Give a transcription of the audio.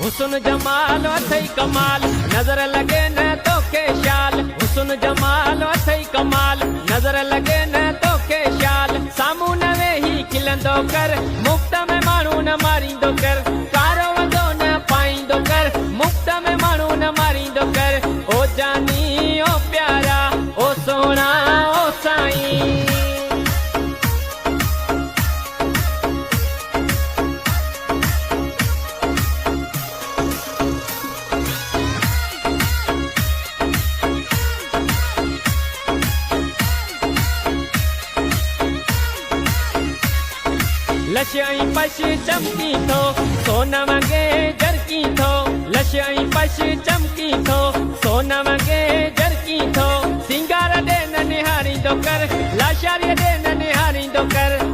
हुस्न जमाल अथई कमाल नजर लगे न तोखे शाल। हुस्न जमाल अथई कमाल नजर लगे न तोखे शाल। सामू न वेही खिलंदो कर मुफ्त में माण्हू न मारींदो कर। कारो वंदो न पाईंदो कर मुफ्त में माण्हू न मारींदो कर। ओ जानी ओ प्यारा ओ सोना ओ साईं। लशई पश चमकी थो सोना वगे जरकी थो। लशई पश चमकी थो सोना वगे जरकी थो। सिंगार दे न निहारी दो कर लाशारी दे न निहारी दो कर।